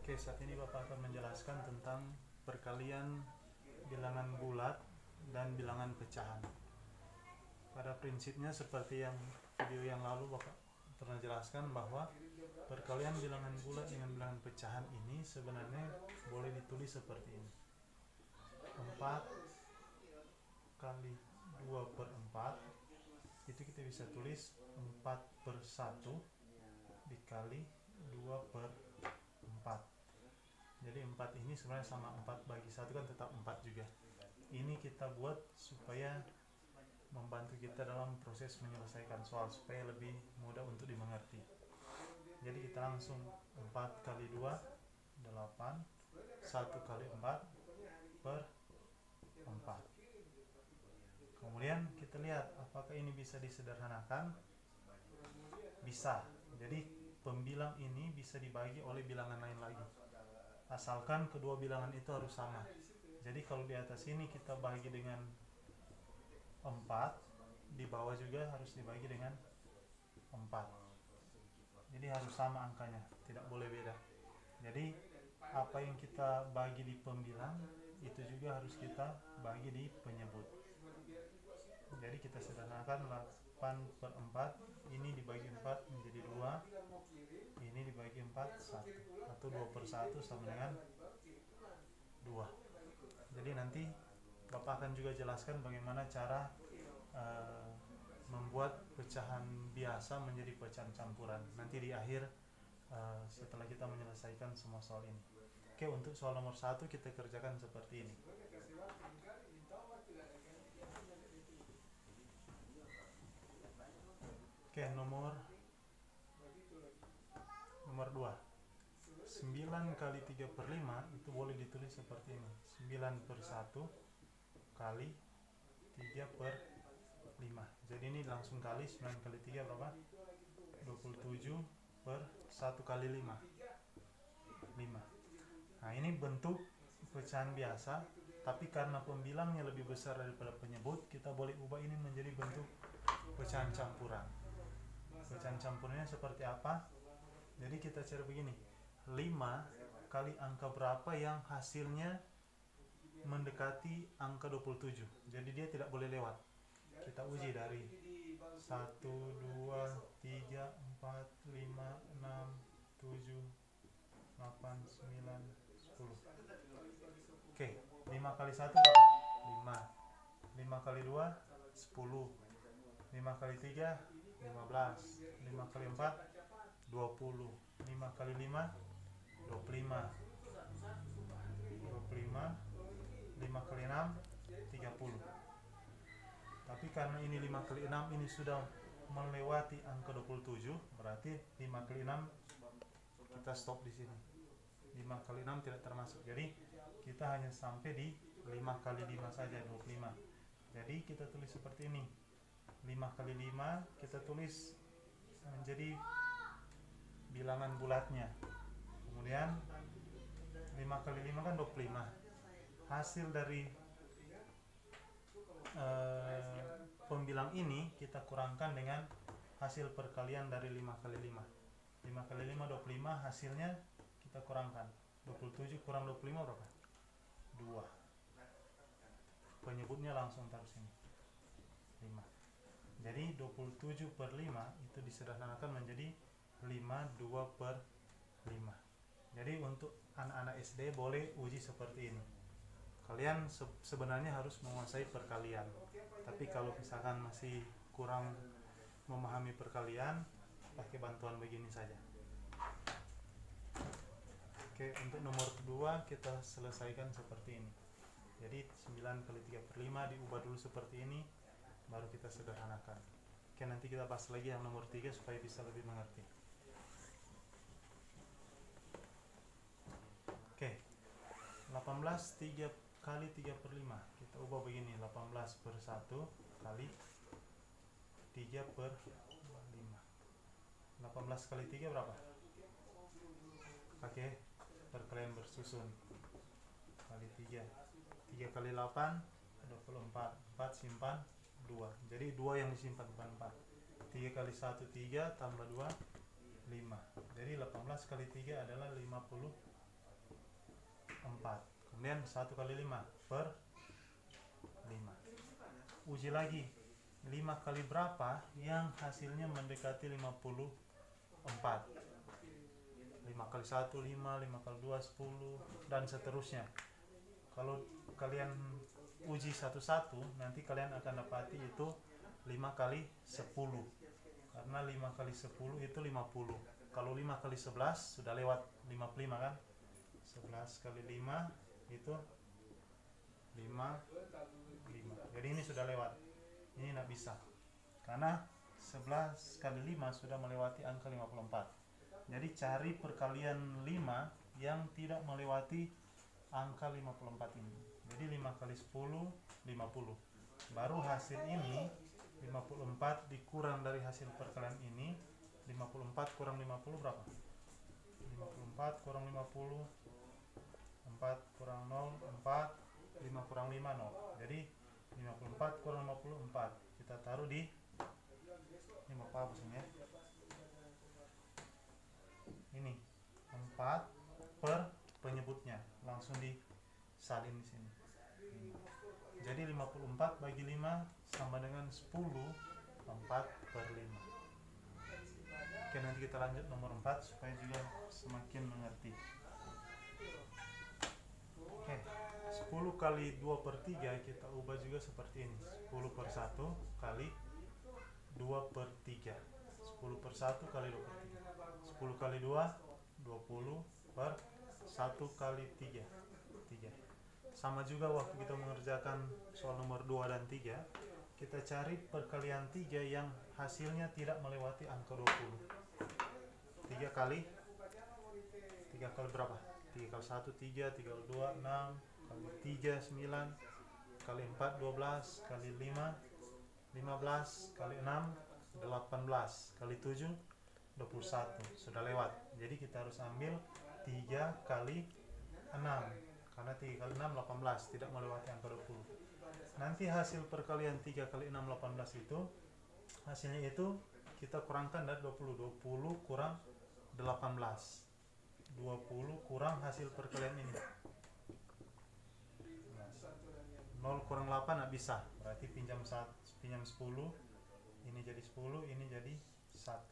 Oke, saat ini Bapak akan menjelaskan tentang perkalian bilangan bulat dan bilangan pecahan. Pada prinsipnya seperti yang video yang lalu Bapak pernah jelaskan bahwa perkalian bilangan bulat dengan bilangan pecahan ini sebenarnya boleh ditulis seperti ini. 4 kali 2 per 4 itu kita bisa tulis 4 per 1 dikali 2 per 4. Jadi 4 ini sebenarnya sama 4 bagi 1 kan tetap 4 juga. Ini kita buat supaya membantu kita dalam proses menyelesaikan soal, supaya lebih mudah untuk dimengerti. Jadi kita langsung 4 kali 2 8, 1 kali 4 per 4. Kemudian kita lihat apakah ini bisa disederhanakan. Bisa. Jadi pembilang ini bisa dibagi oleh bilangan lain lagi, asalkan kedua bilangan itu harus sama. Jadi kalau di atas ini kita bagi dengan 4, di bawah juga harus dibagi dengan 4. Jadi harus sama angkanya, tidak boleh beda. Jadi apa yang kita bagi di pembilang itu juga harus kita bagi di penyebut. Jadi kita sederhanakan 8 per 4 ini dibagi 4 menjadi 2, ini dibagi 4 1, atau 2 per 1 sama dengan 2. Jadi nanti Bapak akan juga jelaskan bagaimana cara membuat pecahan biasa menjadi pecahan campuran nanti di akhir, setelah kita menyelesaikan semua soal ini. Oke, untuk soal nomor 1 kita kerjakan seperti ini. Oke, nomor 2. 9 kali 3 per 5 itu boleh ditulis seperti ini. 9 per 1 kali 3 per 5. Jadi ini langsung kali 9 kali 3 berapa? 27 per 1 kali 5. 5. Nah, ini bentuk pecahan biasa, tapi karena pembilangnya lebih besar daripada penyebut, kita boleh ubah ini menjadi bentuk pecahan campuran. Pecahan campurannya seperti apa? Jadi kita cari begini. 5 kali angka berapa yang hasilnya mendekati angka 27. Jadi dia tidak boleh lewat. Kita uji dari 1, 2, 3, 4, 5, 6, 7, 8, 9, 10. Oke, 5 kali 1 berapa? 5. 5 kali 2 10. 5 kali 3 15. 5 kali 4 20. 5 kali 5 25. 25. 5 kali 6 30. Tapi karena ini 5 kali 6 ini sudah melewati angka 27, berarti 5 kali 6 kita stop di sini. 5 kali 6 tidak termasuk. Jadi kita hanya sampai di 5 kali 5 saja, 25. Jadi kita tulis seperti ini. 5 kali 5 kita tulis menjadi bilangan bulatnya. Kemudian 5 kali 5 kan 25. Hasil dari pembilang ini kita kurangkan dengan hasil perkalian dari 5 kali 5. 5 kali 5 25, hasilnya kita kurangkan. 27 kurang 25 berapa? 2. Penyebutnya langsung taruh sini. 5. Jadi 27 per 5 itu disederhanakan menjadi 52 per 5. Jadi untuk anak-anak SD boleh uji seperti ini. Kalian sebenarnya harus menguasai perkalian. Tapi kalau misalkan masih kurang memahami perkalian, pakai bantuan begini saja. Oke, untuk nomor 2 kita selesaikan seperti ini. Jadi 9 kali 3 per 5 diubah dulu seperti ini, baru kita sederhanakan. Oke, nanti kita bahas lagi yang nomor 3 supaya bisa lebih mengerti. Oke, 18 3 kali 3 per 5 kita ubah begini. 18 per 1 kali 3 per 5. 18 kali 3 berapa? Pakai perkalian bersusun. Kali 3. 3 kali 8 24. 4 simpan 2. Jadi 2 yang disimpan, bukan 4. 3 kali 1 3 tambah 2 5. Jadi 18 kali 3 adalah 54. 4. Kemudian 1 kali 5 per 5. Uji lagi, 5 kali berapa yang hasilnya mendekati 54. 5 kali 1 5, 5 kali 2 10, dan seterusnya. Kalau kalian uji satu-satu, nanti kalian akan dapati itu 5 kali 10, karena 5 kali 10 itu 50. Kalau 5 kali 11 sudah lewat 55 kan, 11 kali 5 itu 55. Jadi ini sudah lewat, ini tidak bisa, karena 11 kali 5 sudah melewati angka 54. Jadi cari perkalian 5 yang tidak melewati angka 54 ini. Jadi 5 kali 10 50. Baru hasil ini 54 dikurang dari hasil perkalian ini. 54 kurang 50 berapa? 54 kurang 50, 4 kurang 0 4, 5 kurang 5 0. Jadi 54 kurang 54 kita taruh di, ini mau hapus ini ya, ini 4 per penyebutnya, langsung disalin di sini. Jadi 54 bagi 5 sama dengan 10, 4 per 5. Oke, nanti kita lanjut nomor 4 supaya juga semakin mengerti. Oke, 10 kali 2 per 3 kita ubah juga seperti ini. 10 per 1 kali 2 per 3. 10 per 1 kali 2 per 3. 10 kali 2 20 per 1 kali 3. Sama juga waktu kita mengerjakan soal nomor 2 dan 3, kita cari perkalian 3 yang hasilnya tidak melewati angka 20. 3 kali berapa? 3 kali 1 3, 3 kali 2 6, kali 3 9, kali 4 12, kali 5 15, kali 6 18, kali 7 21. Sudah lewat. Jadi kita harus ambil 3 kali 6, karena 3 kali 6 18, tidak melewati angka 20. Nanti hasil perkalian 3 kali 6 18 itu hasilnya itu kita kurangkan dari 20. 20 kurang 18, 20 kurang hasil perkalian ini 0 kurang 8 tidak bisa, berarti pinjam 10, ini jadi 10, ini jadi 1.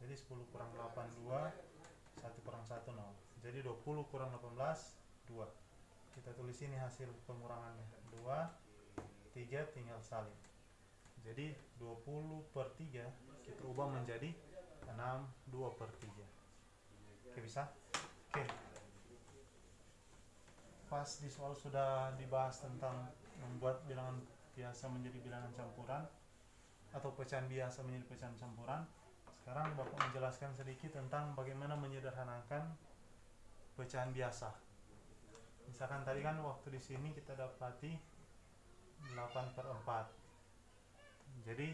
Jadi 10 kurang 8 2, 1 kurang 1 0. Jadi 20 kurang 18 2. Kita tulis ini hasil pengurangannya 2, 3 tinggal salin. Jadi 20 per 3 kita ubah menjadi 6 2 per 3. Oke, bisa? Oke. Pas di soal sudah dibahas tentang membuat bilangan biasa menjadi bilangan campuran atau pecahan biasa menjadi pecahan campuran. Sekarang Bapak menjelaskan sedikit tentang bagaimana menyederhanakan pecahan biasa. Misalkan tadi kan waktu di sini kita dapati 8 per 4. Jadi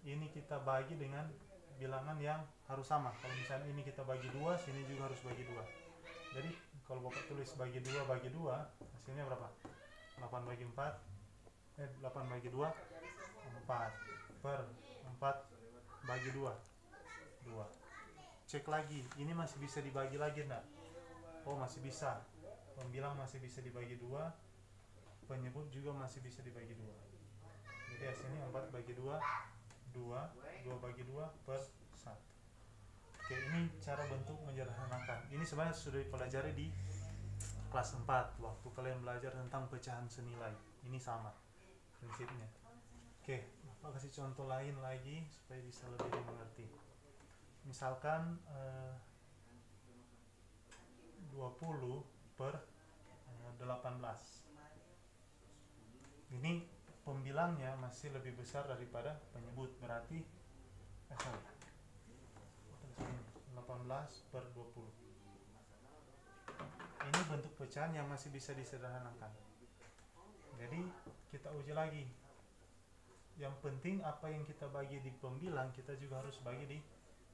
ini kita bagi dengan bilangan yang harus sama. Kalau misalnya ini kita bagi 2, sini juga harus bagi 2. Jadi kalau Bapak tulis bagi 2 bagi 2, hasilnya berapa? 8 bagi 4 8 bagi 2 4 per 4 bagi 2 2. Cek lagi, ini masih bisa dibagi lagi enggak? Oh, masih bisa. Pembilang masih bisa dibagi 2, penyebut juga masih bisa dibagi 2. Jadi hasilnya 4 bagi 2 2, 2 bagi 2 per 1. Oke, ini cara bentuk menyederhanakan. Ini sebenarnya sudah dipelajari di kelas 4 waktu kalian belajar tentang pecahan senilai. Ini sama prinsipnya. Oke, Bapak kasih contoh lain lagi supaya bisa lebih dimengerti. Misalkan 20 per 18. Ini pembilangnya masih lebih besar daripada penyebut, berarti 18 per 20. Ini bentuk pecahan yang masih bisa disederhanakan. Jadi kita uji lagi. Yang penting apa yang kita bagi di pembilang kita juga harus bagi di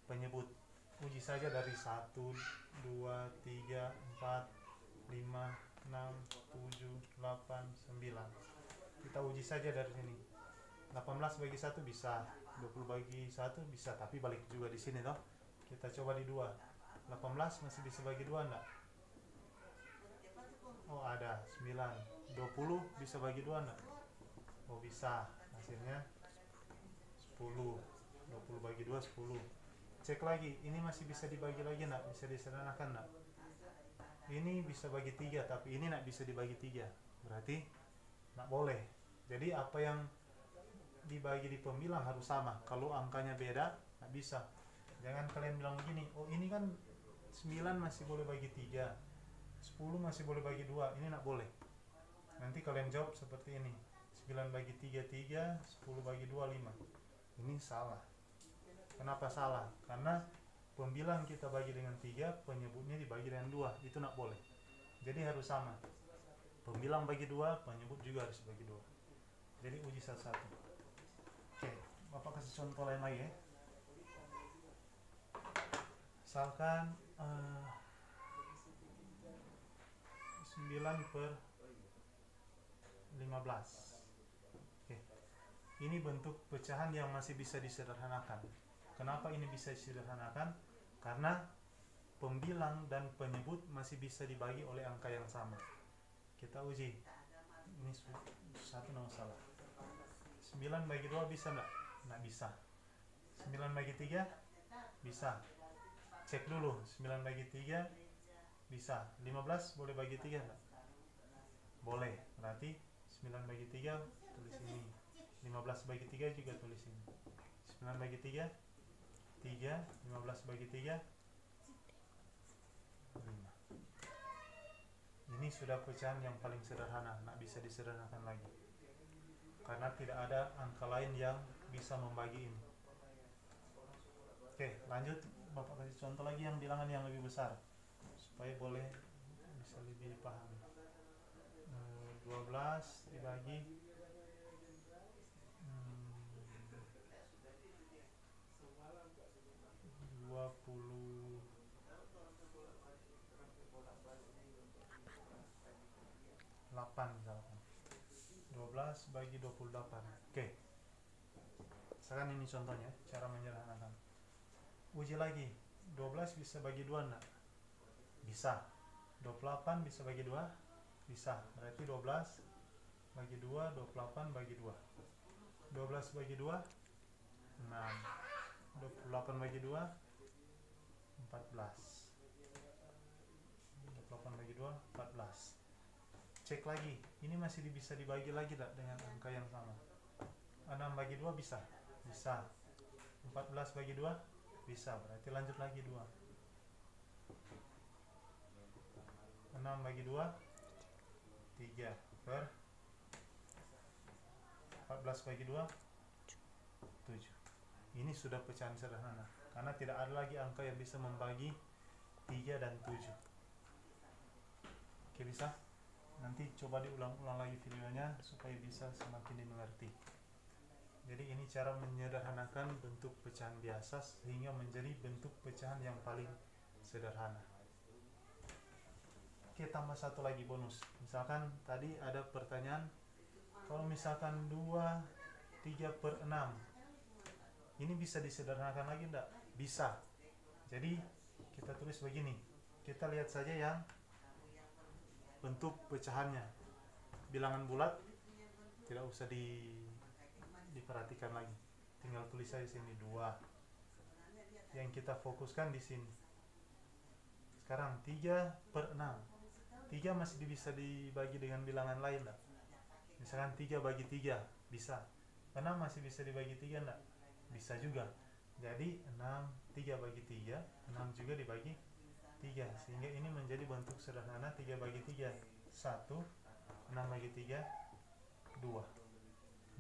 penyebut. Uji saja dari 1 2 3 4 5 6 7 8 9. Kita uji saja dari sini. 18 bagi 1 bisa, 20 bagi 1 bisa, tapi balik juga di sini toh. Kita coba di 2. 18 masih bisa bagi 2 enggak? Oh ada 9. 20 bisa bagi 2 enggak? Oh bisa. Hasilnya 10. 20 bagi 2 10. Cek lagi, ini masih bisa dibagi lagi enggak? Bisa disederhanakan enggak? Ini bisa bagi 3, tapi ini enggak bisa dibagi 3. Berarti enggak boleh. Jadi apa yang dibagi di pembilang harus sama. Kalau angkanya beda, enggak bisa. Jangan kalian bilang begini, oh ini kan 9 masih boleh bagi 3, 10 masih boleh bagi 2. Ini enggak boleh. Nanti kalian jawab seperti ini, 9 bagi 3 3, 10 bagi 2 5. Ini salah. Kenapa salah? Karena pembilang kita bagi dengan 3, penyebutnya dibagi dengan 2. Itu enggak boleh. Jadi harus sama. Pembilang bagi 2, penyebut juga harus bagi 2. Jadi uji satu-satu. Oke, Bapak kasih contoh lain lagi ya. Misalkan 9 per 15. Oke. Ini bentuk pecahan yang masih bisa disederhanakan. Kenapa ini bisa disederhanakan? Karena pembilang dan penyebut masih bisa dibagi oleh angka yang sama. Kita uji. Ini satu nomor salah. 9 bagi 2 bisa enggak? Enggak bisa. 9 bagi 3 bisa. Cek dulu, 9 bagi 3 bisa. 15 boleh bagi 3 enggak? Boleh. Berarti 9 bagi 3 tulis ini. 15 bagi 3 juga tulis ini. 9 bagi 3 3, 15 bagi 3 5. Ini sudah pecahan yang paling sederhana, enggak bisa disederhanakan lagi. Karena tidak ada angka lain yang bisa membagi ini. Oke, lanjut. Bapak kasih contoh lagi yang bilangan yang lebih besar supaya boleh bisa lebih paham. 12 dibagi 28 misalkan. 12 bagi 28. Oke. Sekarang ini contohnya, cara menyederhanakan. Uji lagi. 12 bisa bagi 2 enggak? Bisa. 28 bisa bagi 2? Bisa. Berarti 12 bagi 2, 28 bagi 2. 12 bagi 2 6. 28 bagi 2 14. 28 bagi 2 14. Cek lagi, ini masih bisa dibagi lagi tak dengan angka yang sama? 6 bagi 2 bisa? Bisa. 14 bagi 2 bisa, berarti lanjut lagi 2. 6 bagi 2 3 per 14 bagi 2 7. Ini sudah pecahan sederhana karena tidak ada lagi angka yang bisa membagi 3 dan 7. Oke, bisa? Nanti coba diulang-ulang lagi videonya supaya bisa semakin dimengerti. Jadi ini cara menyederhanakan bentuk pecahan biasa sehingga menjadi bentuk pecahan yang paling sederhana. Oke, tambah satu lagi bonus. Misalkan tadi ada pertanyaan, kalau misalkan 2 3 per 6 ini bisa disederhanakan lagi enggak? Bisa. Jadi kita tulis begini. Kita lihat saja yang bentuk pecahannya. Bilangan bulat tidak usah diperhatikan lagi. Tinggal tulis saja sini 2. Yang kita fokuskan di sini. Sekarang 3 per 6. 3 masih bisa dibagi dengan bilangan lain enggak? Misalkan 3 bagi 3 bisa. 6 masih bisa dibagi 3 enggak? Bisa juga. Jadi 6 3 bagi 3, 6 juga dibagi 3, sehingga ini menjadi bentuk sederhana 3 bagi 3 1, 6 bagi 3 2.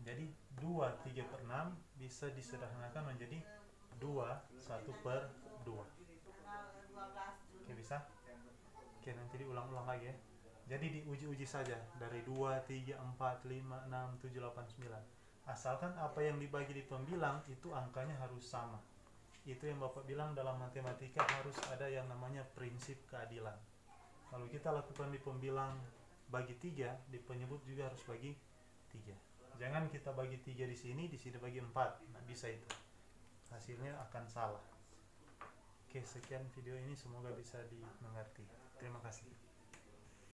Jadi 2 3 per 6 bisa disederhanakan menjadi 2 1 per 2. Oke, bisa? Oke, nanti diulang-ulang lagi ya. Jadi diuji-uji saja dari 2, 3, 4, 5, 6, 7, 8, 9. Asalkan apa yang dibagi di pembilang itu angkanya harus sama. Itu yang Bapak bilang dalam matematika harus ada yang namanya prinsip keadilan. Kalau kita lakukan di pembilang bagi 3, di penyebut juga harus bagi 3. Jangan kita bagi 3 di sini bagi 4. Nah, bisa itu. Hasilnya akan salah. Oke, sekian video ini, semoga bisa dimengerti.